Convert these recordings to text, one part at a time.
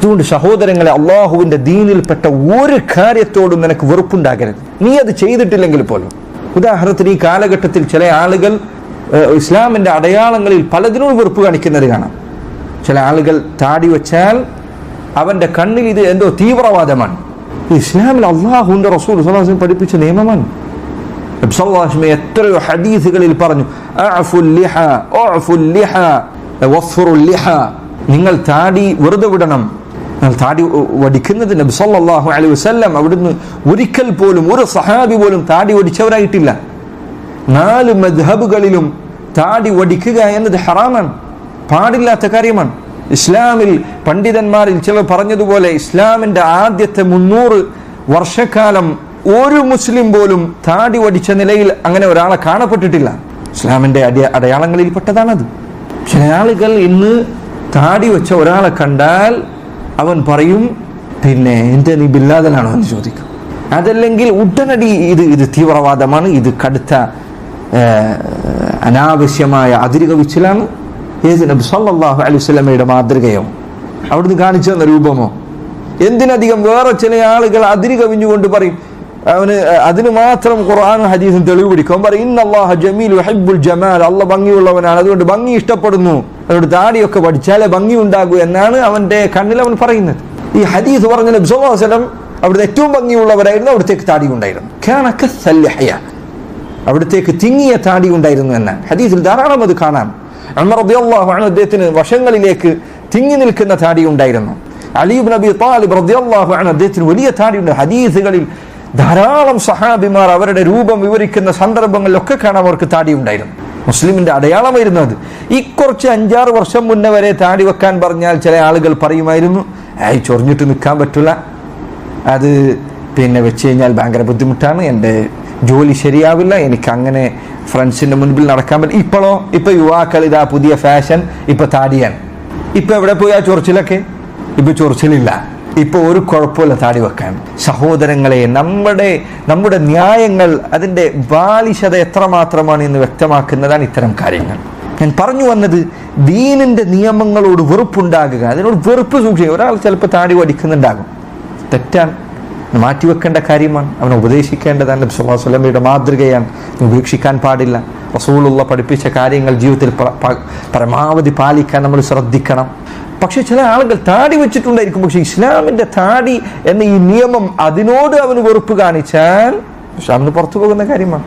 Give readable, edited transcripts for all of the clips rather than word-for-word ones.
അതുകൊണ്ട് സഹോദരങ്ങളെ, അള്ളാഹുവിന്റെ ദീനിൽപ്പെട്ട ഒരു കാര്യത്തോടും നിനക്ക് വെറുപ്പുണ്ടാകരുത്, നീ അത് ചെയ്തിട്ടില്ലെങ്കിൽ പോലും. ഉദാഹരണത്തിന് ഈ കാലഘട്ടത്തിൽ ചില ആളുകൾ ഇസ്ലാമിന്റെ അടയാളങ്ങളിൽ പലതിനോട് വെറുപ്പ് കാണിക്കുന്നത് കാണാം. ചില ആളുകൾ താടി വെച്ചാൽ അവന്റെ കണ്ണിൽ ഇത് എന്തോ തീവ്രവാദമാണ്. ഇസ്ലാമിൽ അള്ളാഹുവിന്റെ റസൂൽ സ്വല്ലല്ലാഹു അലൈഹി വസല്ലം പഠിപ്പിച്ച നിയമമാണ്. നബി സല്ലല്ലാഹു അലൈഹി വസല്ലം എത്രയോ ഹദീസുകളിൽ പറഞ്ഞു, നിങ്ങൾ താടി വെറുതെ വിടണം. താടി വടിക്കുന്നത് നബി സല്ലല്ലാഹു അലൈഹി വസല്ലം അവിടുന്ന് ഒരിക്കൽ പോലും ഒരു സഹാബി പോലും താടി വടിച്ചവരായിട്ടില്ല. 4 മദ്ഹബുകളിലും താടി വടിക്കുക എന്നത് ഹറാമാണ്, പാടില്ലാത്ത കാര്യമാണ്. ഇസ്ലാമിൽ പണ്ഡിതന്മാരിൽ ചിലർ പറഞ്ഞതുപോലെ ഇസ്ലാമിന്റെ ആദ്യത്തെ 300 വർഷക്കാലം ഒരു മുസ്ലിം പോലും താടി വടിച്ച നിലയിൽ അങ്ങനെ ഒരാളെ കാണപ്പെട്ടിട്ടില്ല. ഇസ്ലാമിന്റെ അടയാളങ്ങളിൽ പെട്ടതാണത്. ചില ആളുകൾ ഇന്ന് താടി വെച്ച ഒരാളെ കണ്ടാൽ അവൻ പറയും, പിന്നെ എന്റെ നീ ബില്ലാദലാണോ എന്ന് ചോദിക്കും. അതല്ലെങ്കിൽ ഉടനടി ഇത് തീവ്രവാദമാണ്, ഇത് കടുത്ത അനാവശ്യമായ അതിരുകവിച്ചിലാണ്. ഏത് നബി സല്ലല്ലാഹു അലൈഹി വസല്ലമയുടെ മാതൃകയോ അവിടുന്ന് കാണിച്ചു തന്ന രൂപമോ? എന്തിനധികം വേറെ ചില ആളുകൾ അതിരുകവിഞ്ഞുകൊണ്ട് പറയും, അവന് അതിന് മാത്രം ഖുർആനും ഹദീസും തെളിവ് പിടിക്കും. പറയും, ഇന്നല്ലാഹ ജമീൽ യുഹിബ്ബുൽ ജമാൽ, അല്ലാഹ് ഭംഗിയുള്ളവനാണ്, അതുകൊണ്ട് ഭംഗി ഇഷ്ടപ്പെടുന്നു, അതുകൊണ്ട് താടിയൊക്കെ പഠിച്ചാലേ ഭംഗി ഉണ്ടാകൂ എന്നാണ് അവന്റെ കണ്ണിൽ അവൻ പറയുന്നത്. ഈ ഹദീസ് പറഞ്ഞ നബി സല്ലല്ലാഹു അലൈഹി വസല്ലം അവിടുത്തെ ഏറ്റവും ഭംഗിയുള്ളവരായിരുന്നു, അവിടത്തേക്ക് താടി ഉണ്ടായിരുന്നു. അവിടത്തേക്ക് തിങ്ങിയ താടി ഉണ്ടായിരുന്നു എന്നാണ് ഹദീസിൽ ധാരാളം അത് കാണാം. ഉമർ റളിയല്ലാഹു അൻഹു അദ്ദേഹത്തിന് വശങ്ങളിലേക്ക് തിങ്ങി നിൽക്കുന്ന താടി ഉണ്ടായിരുന്നു. അലി ഇബ്നു അബി ത്വാലിബ് റളിയല്ലാഹു അൻഹു അദ്ദേഹത്തിന് വലിയ താടി ഉണ്ട്. ഹദീസുകളിൽ ധാരാളം സഹാബിമാർ അവരുടെ രൂപം വിവരിക്കുന്ന സന്ദർഭങ്ങളിലൊക്കെ കാണാം അവർക്ക് താടി ഉണ്ടായിരുന്നു. മുസ്ലിമിന്റെ അടയാളമായിരുന്നു അത്. ഈ കുറച്ച് 5-6 വർഷം മുന്നേ വരെ താടി വെക്കാൻ പറഞ്ഞാൽ ചില ആളുകൾ പറയുമായിരുന്നു, ചൊറിഞ്ഞിട്ട് നിൽക്കാൻ പറ്റില്ല, അത് പിന്നെ വെച്ച് കഴിഞ്ഞാൽ ഭയങ്കര ബുദ്ധിമുട്ടാണ്, എൻ്റെ ജോലി ശരിയാവില്ല, എനിക്ക് അങ്ങനെ ഫ്രണ്ട്സിന്റെ മുൻപിൽ നടക്കാൻ പറ്റില്ല. ഇപ്പൊ യുവാക്കൾ ഇതാ പുതിയ ഫാഷൻ, ഇപ്പൊ താടിയാണ്. ഇപ്പൊ എവിടെ പോയി ആ ചൊറിച്ചിലൊക്കെ? ഇപ്പൊ ചൊറിച്ചിലില്ല, ഇപ്പൊ ഒരു കുഴപ്പമില്ല താടി വെക്കാൻ. സഹോദരങ്ങളെ, നമ്മുടെ ന്യായങ്ങൾ അതിന്റെ ബാലിശത എത്രമാത്രമാണ് എന്ന് വ്യക്തമാക്കുന്നതാണ് ഇത്തരം കാര്യങ്ങൾ. ഞാൻ പറഞ്ഞു വന്നത്, ദീനിന്റെ നിയമങ്ങളോട് വെറുപ്പുണ്ടാകുക, അതിനോട് വെറുപ്പ് സൂക്ഷിക്കുക. ഒരാൾ ചിലപ്പോൾ താടി വടിക്കുന്നുണ്ടാകും, തെറ്റാണ്, മാറ്റിവെക്കേണ്ട കാര്യമാണ്, അവനെ ഉപദേശിക്കേണ്ടതാണ്. നബി സല്ലല്ലാഹു അലൈഹി വസല്ലമയുടെ മാതൃകയാണ്, ഉപേക്ഷിക്കാൻ പാടില്ല. റസൂലുള്ള പഠിപ്പിച്ച കാര്യങ്ങൾ ജീവിതത്തിൽ പരമാവധി പാലിക്കാൻ നമ്മൾ ശ്രദ്ധിക്കണം. പക്ഷെ ചില ആളുകൾ താടി വെച്ചിട്ടുണ്ടായിരിക്കും, പക്ഷെ ഇസ്ലാമിന്റെ താടി എന്ന ഈ നിയമം അതിനോട് അവന് വെറുപ്പ് കാണിച്ചാൽ ഇസ്ലാമിന് പുറത്തു പോകുന്ന കാര്യമാണ്.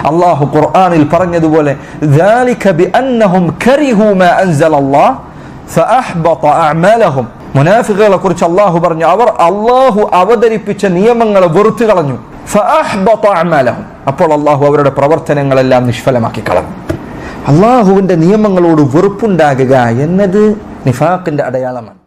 അള്ളാഹു ഖുർആനിൽ പറഞ്ഞതുപോലെ, ذَلِكَ بِأَنَّهُمْ كَرِهُوا مَا أَنزَلَ اللَّهُ فَأَحْبَطَ أَعْمَالَهُمْ. മുനാഫിഖുകളെ കുറിച്ച് അള്ളാഹു പറഞ്ഞു, അവർ അള്ളാഹു അവതരിപ്പിച്ച നിയമങ്ങളെ വെറുത്തു കളഞ്ഞു. فَأَحْبَطَ أَعْمَالَهُمْ. അപ്പോൾ അള്ളാഹു അവരുടെ പ്രവർത്തനങ്ങളെല്ലാം നിഷ്ഫലമാക്കി കളഞ്ഞു. അള്ളാഹുവിന്റെ നിയമങ്ങളോട് വെറുപ്പുണ്ടാകുക എന്നത് നിഫാഖിന്റെ അടയാളമാണ്.